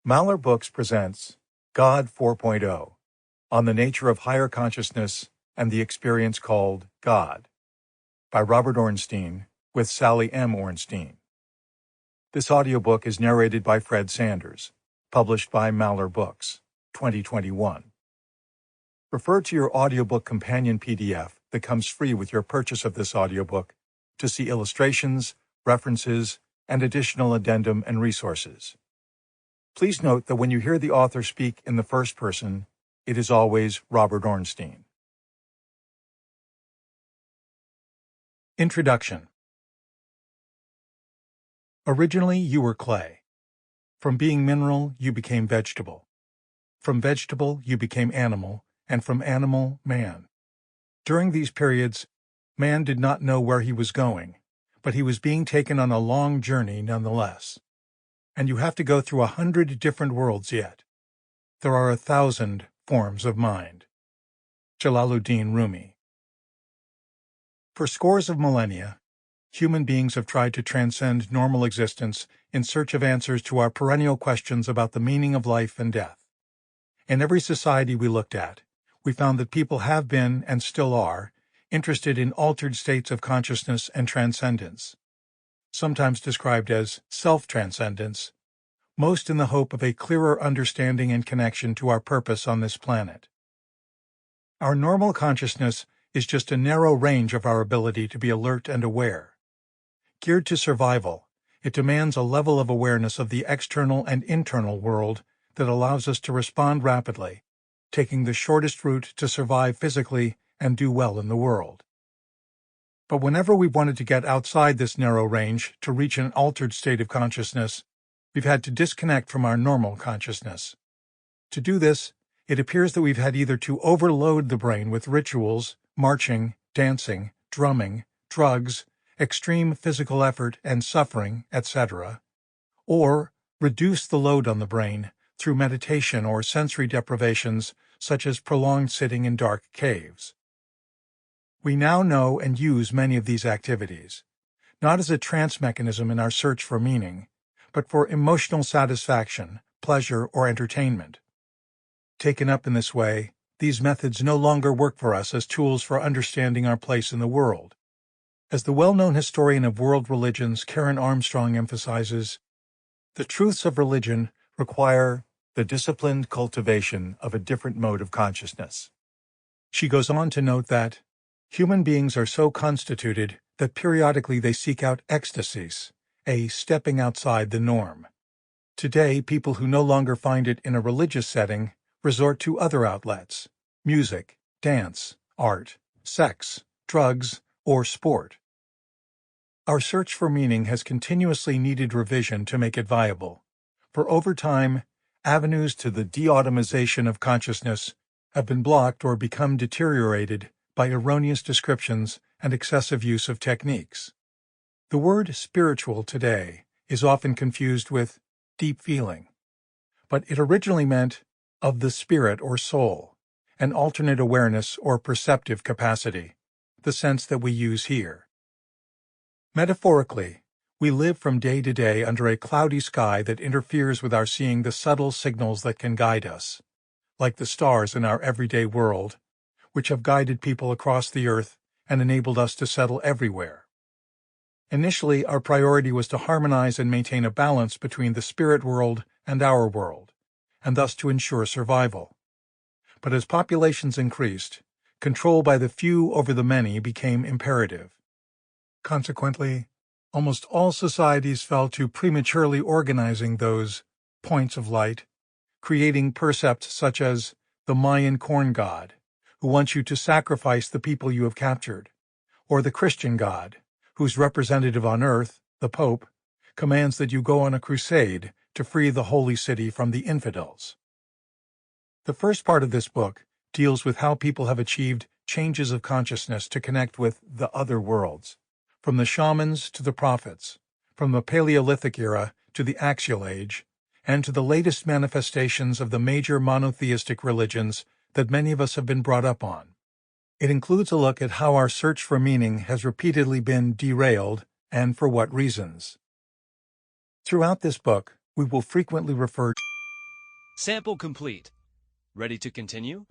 Maller Books presents God 4.0 on the nature of higher consciousness and the experience called God by Robert Ornstein with Sally M. Ornstein. This audiobook is narrated by Fred Sanders, published by Maller Books, 2021. Refer to your audiobook companion PDF that comes free with your purchase of this audiobook to see illustrations, references, and additional addendum and resources. Please note that when you hear the author speak in the first person, it is always Robert Ornstein. Introduction. Originally, you were clay. From being mineral, you became vegetable. From vegetable, you became animal, and from animal, man. During these periods, man did not know where he was going, but he was being taken on a long journey nonetheless. And you have to go through 100 different worlds yet. There are 1,000 forms of mind. Jalaluddin Rumi. For scores of millennia, human beings have tried to transcend normal existence in search of answers to our perennial questions about the meaning of life and death. In every society we looked at, we found that people have been, and still are, interested in altered states of consciousness and transcendence, sometimes described as self-transcendence, most in the hope of a clearer understanding and connection to our purpose on this planet. Our normal consciousness is just a narrow range of our ability to be alert and aware. Geared to survival, it demands a level of awareness of the external and internal world that allows us to respond rapidly, taking the shortest route to survive physically and do well in the world. But whenever we've wanted to get outside this narrow range to reach an altered state of consciousness, we've had to disconnect from our normal consciousness. To do this, it appears that we've had either to overload the brain with rituals, marching, dancing, drumming, drugs, extreme physical effort and suffering, etc., or reduce the load on the brain through meditation or sensory deprivations such as prolonged sitting in dark caves. We now know and use many of these activities, not as a trance mechanism in our search for meaning, but for emotional satisfaction, pleasure, or entertainment. Taken up in this way, these methods no longer work for us as tools for understanding our place in the world. As the well-known historian of world religions, Karen Armstrong, emphasizes, the truths of religion require the disciplined cultivation of a different mode of consciousness. She goes on to note that human beings are so constituted that periodically they seek out ecstasies, a stepping outside the norm. Today, people who no longer find it in a religious setting resort to other outlets: music, dance, art, sex, drugs, or sport. Our search for meaning has continuously needed revision to make it viable, for over time, avenues to the de-automization of consciousness have been blocked or become deteriorated by erroneous descriptions and excessive use of techniques. The word spiritual today is often confused with deep feeling, but it originally meant of the spirit or soul, an alternate awareness or perceptive capacity, the sense that we use here. Metaphorically, we live from day to day under a cloudy sky that interferes with our seeing the subtle signals that can guide us, like the stars in our everyday world, which have guided people across the earth and enabled us to settle everywhere. Initially, our priority was to harmonize and maintain a balance between the spirit world and our world, and thus to ensure survival. But as populations increased, control by the few over the many became imperative. Consequently, almost all societies fell to prematurely organizing those points of light, creating percepts such as the Mayan corn god, who wants you to sacrifice the people you have captured, or the Christian God, whose representative on earth, the Pope, commands that you go on a crusade to free the holy city from the infidels. The first part of this book deals with how people have achieved changes of consciousness to connect with the other worlds, from the shamans to the prophets, from the Paleolithic era to the Axial Age, and to the latest manifestations of the major monotheistic religions that many of us have been brought up on. It includes a look at how our search for meaning has repeatedly been derailed and for what reasons. Throughout this book, we will frequently refer Sample complete. Ready to continue?